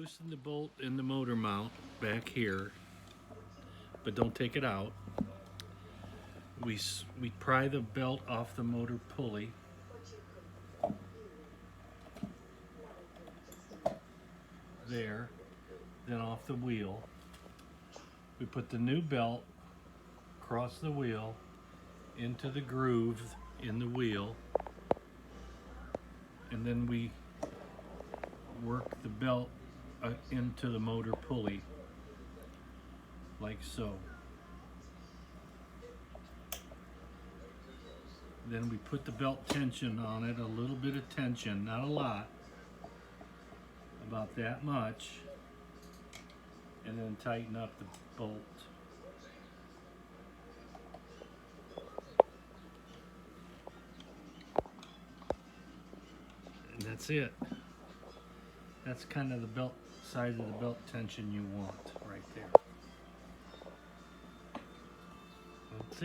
Loosen the bolt in the motor mount back here, but don't take it out. We pry the belt off the motor pulley. There, then off the wheel. We put the new belt across the wheel into the groove in the wheel, and then we work the belt into the motor pulley like so. Then we put the belt tension on it, a little bit of tension, not a lot, about that much, and then tighten up the bolt. And that's it. That's kind of the belt size of the belt tension you want right there.